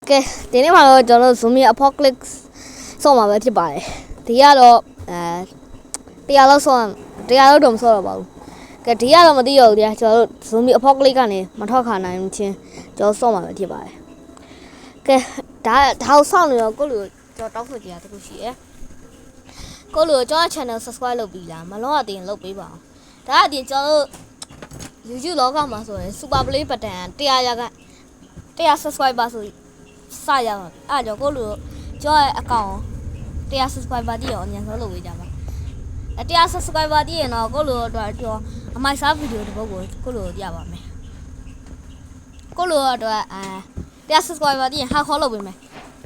ကဲဒီနေ့မှာတော့ကျွန်တော်တို့ Zombie Apocalypse ဆော့မှာပဲဖြစ်ပါတယ်ဒီကတော့တရားလောက်ဆော့တရားလောက်တော့မဆော့တော့ပါဘူးကဲဒီကတော့မသိရဘူးတရားကျွန်တော်တို့ Zombie Apocalypse ကနေမထွက်ခါနိုင်ချင်းကျွန်တော်ဆော့မှာပဲဖြစ်ပါတယ်ကဲဒါဆော့နေတော့ကိုလူကျွန်တော်တောက်ဆိုကြရတခုရှိရယ်ကိုလူကျွန်တော် channel subscribe လုပ်ပြီးလားမလုံးအတင်လုပ်ပေးပါအောင်ဒါအပြင်ကျွန်တော်တို့ YouTube လောကမှာဆိုရင် Super Play button 100ရာက100 subscriber ဆိုစရအောင်အဲ့ကြောင့်ကိုလူကျွန်တော်ရဲ့အကောင့်100 subscriber တည်းရောအမြန်ဆုံးလုပ်ပေးကြပါ100 subscriber တည်းရင်တော့ကိုလူအတွက်ကျွန်တော်အမိုက်စားဗီဒီယိုတစ်ပုဒ်ကိုကိုလူပြပါမယ်ကိုလူအတွက်100 subscriber တည်းရင်ဟာခေါ်လုပ်ပေးမယ်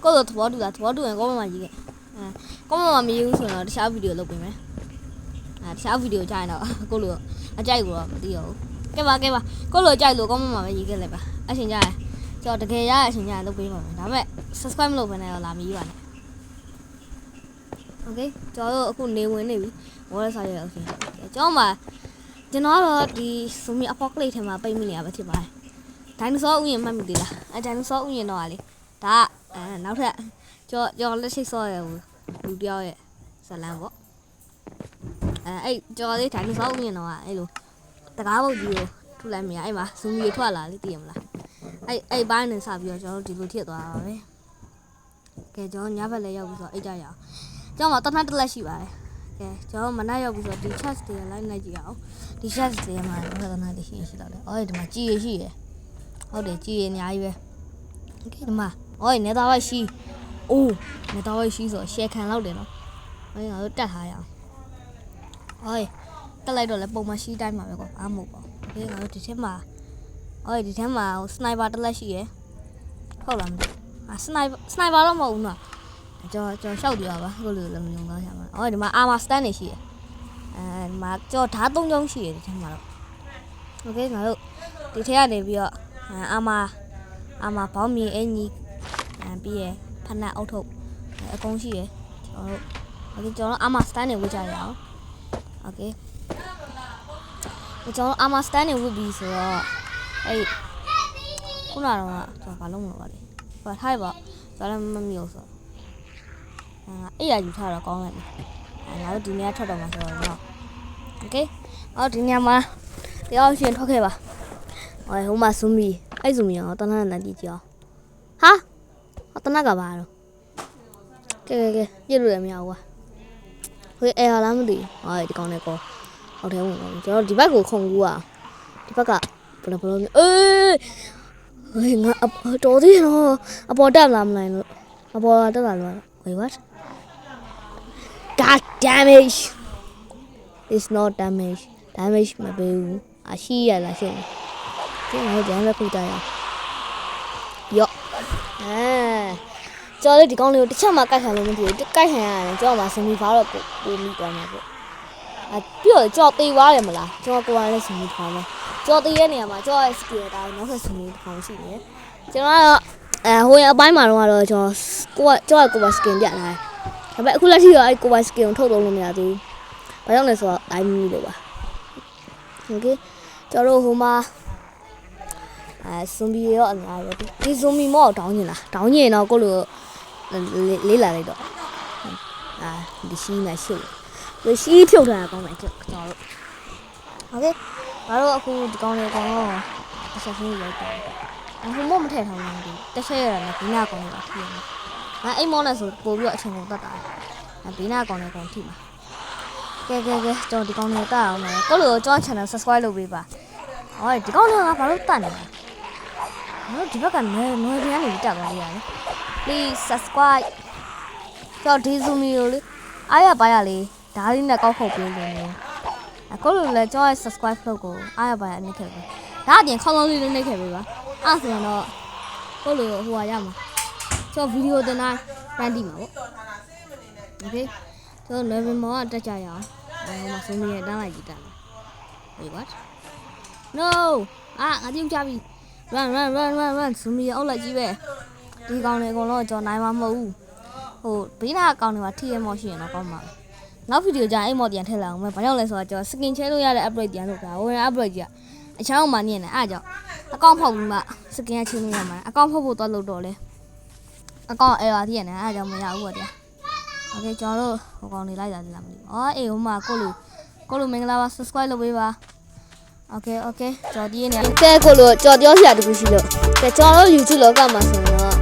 ကိုလူသဘောတူလားသဘောတူရင်ကိုမမကြီးကကိုမမမရေးဘူးဆိုတော့တခြားဗီဒီယိုလုပ်ပေးမယ်တခြားဗီဒီယိုကြရင်တော့ကိုလူအကြိုက်ကိုတော့မသိရဘူးကဲပါကိုလူကြိုက်လို့ကိုမမပဲရေးခဲ့လိုက်ပါအရှင်ကြရင်ကျွန်တော်တကယ်ရတဲ့အချိန်ကျရင်လုပ်ပေးပါမယ်ဒါပေမဲ့ subscribe မလုပ်ဘဲနဲ့တော့လာမရေးပါနဲ့ okay ကျွန်တော်တို့အခုနေဝင်နေပြီဝေါ်ရစားရအောင်ရှင်ကျွန်တော်ကတော့ဒီ Zombie Apocalypse ထဲမှာပိတ်မိနေရပဲဖြစ်ပါတယ်ဒိုင်နိုဆောဥယျာဉ်မှတ်မိသေးလားဒိုင်နိုဆောဥယျာဉ်တော့လေဒါနောက်ထပ်ကျွန်တော်လက်ရှိဆော့ရဘူးလူတယောက်ရဲ့ဇလန်းပေါ့အဲ့ကျွန်တော်လေးဒိုင်နိုဆောဥယျာဉ်တော့အဲ့လိုတကားပုတ်ကြီးကိုထုလိုက်မြင်အဲ့မှာ zombie ထွက်လာလေသိရမလားအဲ့ဘိုင်းနဲ့စပြီးတော့ကျွန်တော်တို့ဒီလိုထည့်သွားတာပါပဲကဲကျွန်တော်ညဘက်လည်းရောက်ပြီးဆိုအိတ်ကြရအောင်ကျွန်တော်တနတ်တစ်လက်ရှိပါတယ်ကဲကျွန်တော်မနက်ရောက်ပြီးဆိုဒီ chat တွေလိုက်လိုက်ကြည့်အောင်ဒီ chat တွေမှာတနတ်တွေရှိတော့တယ်အော်ဒီမှာကြည်ရရှိရဟုတ်တယ်ကြည်ရအများကြီးပဲโอเคဒီမှာအော်နေသားဝိုက်ရှိအိုးနေသားဝိုက်ရှိဆို share ခံလောက်တယ်နော်ဟိုငါတို့တက်ထားရအောင်အော်တက်လိုက်တော့လည်းပုံမှန်ရှိတိုင်းမှာပဲကွာအားမဟုတ်ပါဘူးโอเคငါတို့ဒီထဲမှာဒီထဲမှာစနိုက်ပါတစ်လက်ရှိရယ်ဟုတ်လားမသိစနိုက်ပါတော့မဟုတ်ဘူးနော်ကျွန်တော်ရှောက်ပြရပါကိုလိုလည်းမယုံတော့ရမှာဒီမှာအာမာစတန်နေရှိရယ်ဒီမှာကျွန်တော်ဓာတ်၃ချောင်းရှိရယ်ဒီထဲမှာတော့โอเคငါတို့ဒီထဲကနေပြီးတော့အာမာဘောင်းမြေအင်ကြီးပြီးရယ်ဖနက်အုတ်ထုတ်အကုန်ရှိရယ်ကျွန်တော်အာမာစတန်နေဝှကြရအောင်โอเคကျွန်တော်အာမာစတန်နေဝှပြီးဆိုတော့အဲ့ခုနကတော့ကျွန်တော်ဘာလုပ်မလို့ပါလဲဘာထားရပါကျွန်တော်လည်းမမြုပ်ဆိုအဲ့ရယူထားတော့ကောင်းလိုက်ပြီငါတို့ဒီနေ့ထွက်တော့မှာဆိုတော့နော်โอเคဒီညမှာတရားရှင်ထွက်ခဲ့ပါဟိုမှာ zombie အဲ့ zombie ရောတနတ်နဲ့ကြည့်ကြအောင်ဟာတနတ်ကပါတော့ကဲပြည့်လို့လည်းမရဘူးကွာဟိုအဲ့ဟာလားမသိဘူးဒီကောင်းနေကောဟုတ်တယ်ဝင်ကျွန်တော်ဒီဘက်ကိုခုံကူอ่ะဒီဘက်ကဘလငါတော်သေးနော်အပေါ်တက်လာမနိုင်လို့အပေါ်တက်လာလို့ wait what god damage it's not damage မပေးဘူးအရှိရလားရှင်းကျန်တော့ကြမ်းလက်ခုတိုင်ရောကျော်လေးဒီကောင်းလေးကိုတစ်ချက်မှကိုက်ခံလို့မဖြစ်ဘူးကိုက်ခံရတယ်ကျော်မှာစမီဖားတော့ပိုမိသွားမှာပေါ့ပြီးတော့ကျော်သေးသွားတယ်မလားကျော်ကိုယ်ကလည်းစမီဖားမယ်ကျော်သေးရဲ့နေရာမှာကျော်ရဲ့ skill တိုင်းနောက်ဆက်စမီတစ်ခေါက်ရှိနေကျွန်တော်ကတော့ဟိုအပိုင်းမှာတော့ကျော်က skin ပြထားတယ်ဒါပေမဲ့အခုလက်ရှိတော့ကိုယ် skin ထုတ်လို့မရသေးဘူးဘာကြောင့်လဲဆိုတော့တိုင်းမီလို့ပါโอเคကျွန်တော်တို့ဟိုမှာzombie ရောအများကြီးဒီ zombie မော့တောင်းကျင်လားတောင်းကျင်တော့ကိုလိုလေးလာလိုက်တော့ဒီရှိနေရှုပ်လို့ရှိဖြုတ်ထားတာကောင်းမယ်ကျွန်တော်တို့โอเคဘာလို့အခုဒီကောင်းလေးကောတော့အဆက်ဆုံးရိုက်တယ်ဟိုမော့မထည့်ထားဘူးတက်ချက်ရတာနဲ့ဘီနာကောင်းလေးပါဖြစ်နေအိမ်မော့နဲ့ဆိုပို့ပြီးတော့အချိန်ကုန်တတ်တာဘီနာကောင်းလေးကောင်းထိမှာကဲကျွန်တော်ဒီကောင်းလေးတတ်အောင်မယ်ကိုလိုကျွန်တော် channel subscribe လုပ်ပေးပါဒီကောင်းလေးကဘာလို့တတ်နေလဲဒီဘက်ကနော်ပြန်နေတက်သွားလေးရတယ် please subscribe ကျွန်တော်ဒီ zombie ကိုလေအားရပါရလေးဓာတ်လေးနဲ့ကောက်ခုတ်ပေးလို့နေအခုလိုလဲကျွန်တော်ရဲ့ subscribe လုပ်ကိုအားရပါရနှိပ်ခဲ့ပဲဒါအပြင်ခေါင်းလုံးလေးနှိပ်ခဲ့ပေးပါအဲ့ဆိုရင်တော့ကိုလိုဟိုရမှာကျွန်တော်ဗီဒီယိုတင်တိုင်းတန်းတီးမှာပေါ့ okay ကျွန်တော် level မောကတက်ကြရအောင်ဟိုမှာ zombie ရဲ့တန်းလိုက်ကြည့်တာ wait what no ငါကြည့်ကြပြီrun စမီအောက်လိုက်ကြီးပဲဒီကောင်တွေအကုန်လုံးကျွန်တော်နိုင်မှာမဟုတ်ဘူးဟိုဘေးနာအကောင်တွေမှာထိရမော့ရှိရင်တော့ကောင်းပါနောက်ဗီဒီယိုကျရင်အိမ်မော့ပြန်ထည့်လိုက်အောင်မယ်ဘာကြောင့်လဲဆိုတော့ကျွန်တော် skin ချဲလို့ရတဲ့ upgrade ပြန်လုပ်တာဝင် upgrade ကြီးအချောင်းမှညင်နေအဲ့ကြောင့်အကောင့်ဖောက်ပြီးမှ skin ချင်းလို့ရမှာအကောင့်ဖောက်ဖို့တော့လုပ်တော့လဲ အကောင့်အဲ့ပါတည်ရတယ်အဲ့ဒါကြောင့်မရဘူးပေါ့တရားโอเคကျွန်တော်တို့ဟိုကောင်နေလိုက်တာဒီလားမသိဘူးအော်အေးဟိုမှာကိုလူမင်္ဂလာပါ subscribe လုပ်ပေးပါโอเคကြော်တီးနေကဲကိုလူကြော်ပြောစရာတခုရှိလို့ကဲကျွန်တော်တို့ YouTube လောကမှာဆိုတော့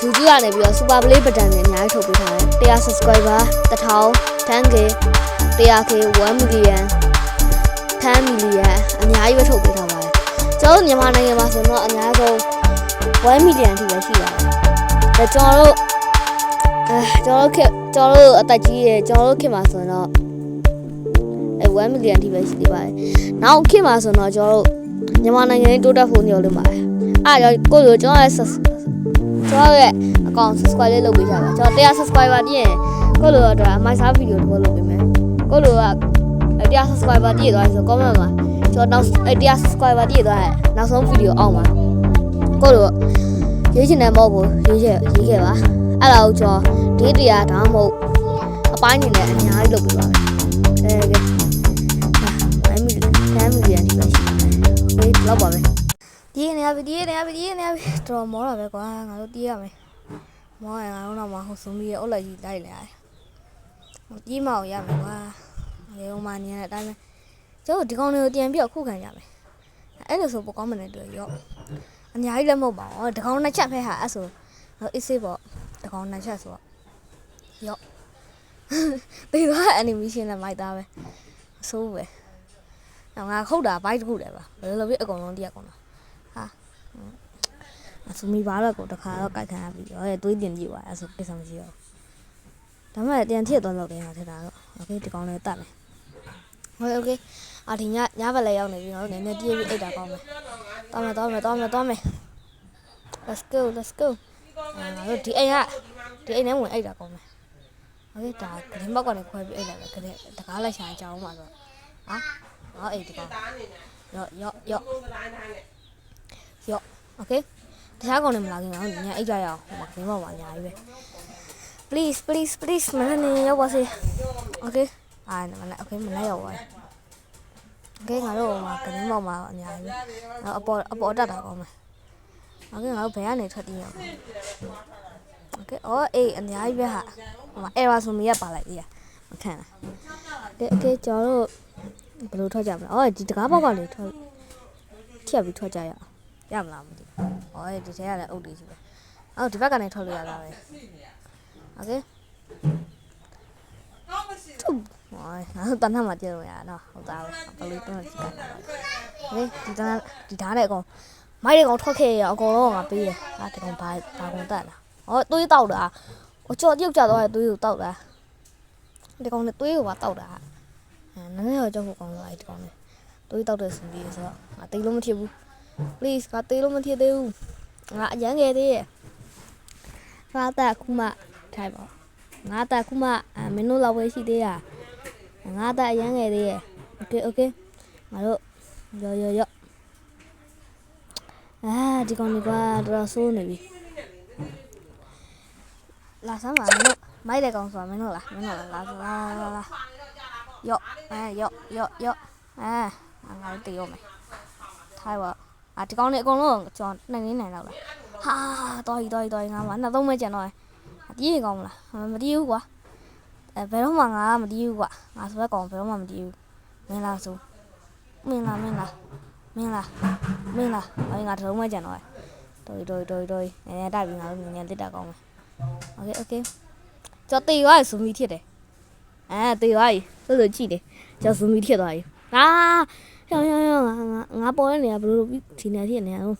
YouTube ကနေပြီးတော့ Super Play button တွေအများကြီးထုတ်ပေးထားတယ်100 subscriber 1000 10k 100k 1 million 10 million အများကြီးပဲထုတ်ပေးထားပါတယ်ကျွန်တော်တို့မြန်မာနိုင်ငံမှာဆိုတော့အများဆုံး1 million ထိပဲရှိပါတယ်ဒါကျွန်တော်တို့အသက်ကြီးရဲ့ကျွန်တော်တို့ခင်မှာဆိုတော့1 million ထိပဲရှိသေးပါတယ်နောက်ခင်မှာဆိုတော့ကျွန်တော်တို့မြန်မာနိုင်ငံရေးတိုးတက်ဖို့ညှော်လို့ပါတယ်အားကြောင့်ကိုလိုကျွန်တော်ရဲ့အကောင့် subscribe လေးလုပ်ပေးကြပါကျွန်တော်100 subscriber တည်ရင်ကိုလိုတော့ my sub video တစ်ခုလုပ်ပေးမယ်ကိုလိုက100 subscriber တည်သွားပြီဆို comment မှာကျွန်တော်နောက်100 subscriber တည်သွားတဲ့နောက်ဆုံး video အောက်မှာကိုလိုရေးချင်တဲ့မဟုတ်ဘူးရေးခဲ့ပါအဲ့ဒါကိုကျွန်တော်ဒီတရားဒါမှမဟုတ်အပိုင်းနေနဲ့အများကြီးလုပ်ပေးပါမယ်ကဲ10 million ထိပဲရှိတယ်လောက်ပါပဲဒီနေရာတော်မောတာပဲကွာငါတို့တီးရမယ်မောရင်ငါတို့တော့မဟုတ်ဆုံးပြီးအုတ်လိုက်ကြီးလိုက်လာတယ်တီးမအောင်ရမယ်ကွာလေဟိုမှာနေရတဲ့အတိုင်းပဲကျုပ်ဒီကောင်တွေကိုပြန်ပြီးခုခံရမယ်အဲ့လိုဆိုပိုကောင်းမနေတွေ့ရောအများကြီးလည်းမဟုတ်ပါဘူးဒီကောင်နှစ်ချက်ဖဲဟာအဲ့ဆိုအေးစေးပေါ့ဒီကောင်နှစ်ချက်ဆိုတော့ရောဒီက animation နဲ့မိုက်သားပဲအဆိုးပဲငါခုတ်တာဘိုက်တစ်ခုတည်းပါဘယ်လိုဖြစ်အကုန်လုံးတည်းအကုန်လုံးဟာအဆူမီပါတော့ကိုတခါတော့ကြိုက်ခံရပြီရောသွေးတင်ကြည့်ပါအဲ့ဆိုကိစ္စမရှိတော့ဒါမှလည်းပြန်ထည့်သွားလို့တယ်ငါထည့်တာတော့โอเคဒီကောင်လေးတတ်မယ်โอเคအာဒီညဘက်လည်းရောက်နေပြီငါတို့နည်းနည်းပြေးပြီးအိတ်တာကောင်းမယ်သွားမယ် let's go ငါတို့ဒီအိမ်နဲ့ဝင်အိတ်တာကောင်းမယ်โอเคဒါဂရင်းဘောက်ကနေခွဲပြီးအိတ်လာတယ်ကြတဲ့တကားလိုက်ရှာကြအောင်ပါဆိုဟာအိတ်ဒီကောင်ရော့โอเคတခြားကောင်တွေမလာခင်ငါတို့ညအိတ်ကြရအောင်ဟိုမှာဂရင်းဘောက်မှာအများကြီးပဲ please မနေ့ရောက်ပါစေโอเคโอเคမနေ့ရောက်ပါโอเคငါတို့ဟိုမှာဂရင်းဘောက်မှာအများကြီးပဲအပေါ်တက်တာကောင်းမယ်โอเคငါတို့ဘယ်ကနေထွက်တည်ရအောင်โอเคအေးအများကြီးပဲဟာဟိုမှာ error ဆိုမြရပါလိုက်သေးရမခံလားโอเคကျွန်တော်တို့ဘယ်လိုထွက်ကြမလဲဒီတကားဘောက်ကနေထွက်ဖြတ်ပြီးထွက်ကြရအောင်ရမလားမသိဘူးဒီထဲကလည်းအုပ်တွေရှိပဲဒီဘက်ကနေထွက်လို့ရတာပဲโอเคငါတို့တန်းထမှာကြည့်လို့ရတာနော်ဟုတ်သားပဲဘယ်လိုတွန်းကြည့်လိုက်ဟေးဒီဓာတ်နဲ့အကောင်မိုက်တဲ့ကောင်ထွက်ခဲ့ရအကောင်တော့ငါပေးရဟာဒီကောင်ဘာကုန်တက်လာသွေးတောက်တာကြော်ပြုတ်ကြတော့သွေးကိုတောက်တာဒီကောင်နဲ့သွေးကိုပါတောက်တာနည်းနည်းတော့ကြောက်ဖို့ကောင်းတော့ဒီကောင်နဲ့သွေးတောက်တဲ့စင်ပြီးဆိုတော့ငါတေးလို့မထစ်ဘူး please ငါတေးလို့မထစ်သေးဘူးငါအရန်ငယ်သေးရဲ့ငါတက်ခုမှထိုင်ပါငါတက်ခုမှမင်းတို့လောက်ပဲရှိသေးရငါတက်အရန်ငယ်သေးရဲ့โอเคငါတို့ရော့ဒီကောင်ကတော်ဆိုးနေပြီလာစမ်းပါမင်းတို့မိုက်တဲ့ကောင်ဆိုတာမင်းတို့လားလာရော့ငါတို့တေးရောမယ်ထိုင်ပါဒီကောင်လေးအကုန်လုံးကျွန်တော်နိုင်လောက်လားဟာတော်ငါမှနှစ်သုံးပဲကျန်တော့တီးရကောင်းမလားမတီးဘူးကွာဘယ်တော့မှငါမတီးဘူးကွာငါဆိုတဲ့ကောင်ဘယ်တော့မှမတီးဘူးမင်းလားဆိုမင်းလားငါတစ်လုံးပဲကျန်တော့တော်နည်းနည်းတိုက်ပြီးငါတို့နည်းနည်းလက်တာကောင်းမယ်โอเคကျော်တေးသွားဆိုမိထစ်တယ်တေးသွားပြီဆိုကြည့်တယ်ကျော်ဆိုမိထစ်သွားပြီငါပေါ်နေရဘလို့ဒီနေဖြစ်နေအောင်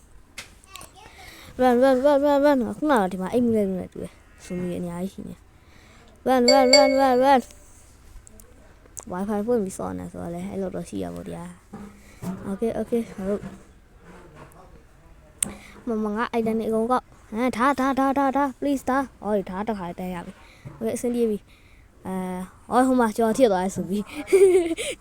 run ခုနကဒီမှာအိတ်မိလိုက်လို့တူတယ်ဆိုမိအများကြီးရှိနေ run wifi ဖွင့်ပြီးစောနေဆိုတော့လေအဲ့လိုတော့ရှိရပါဗျာโอเคဟုတ်မငါအိုက်တန်နေအကုန်ကထား please ထားတခါတည်းရပြီโอเคအဆင်ပြေပြီဟိုမှာကျော်ထည့်သွားဆိုပြီး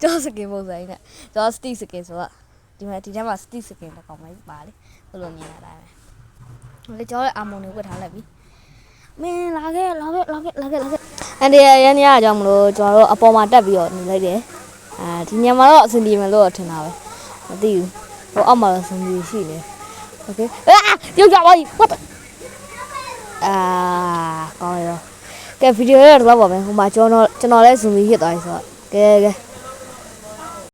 ကျော်စကင်ပုံစံနဲ့ကျော်စတိစကင်ဆိုတော့ဒီထဲမှာစတိစကင်တစ်ကောင်ပဲပါလေဘယ်လိုမြင်ရတာလဲလေကျော်ရဲ့အာမုံတွေဝတ်ထားလိုက်ပြီမင်းလာခဲ့အန်ဒီရန်ရအကြောင်းမလို့ကျွန်တော်တို့အပေါ်မှာတက်ပြီးတော့နေလိုက်တယ်ဒီညမှာတော့အဆင်ပြေမယ်လို့ထင်တာပဲမသိဘူးဟိုအောက်မှာတော့အဆင်ပြေရှိနေโอเคပြုတ်ကြပါ what ကဲဗီဒီယိုလေးတော့ပါမယ်ဟိုမှာကျွန်တော်လည်း zoom ဖြစ်သွားပြီဆိုတော့ကဲ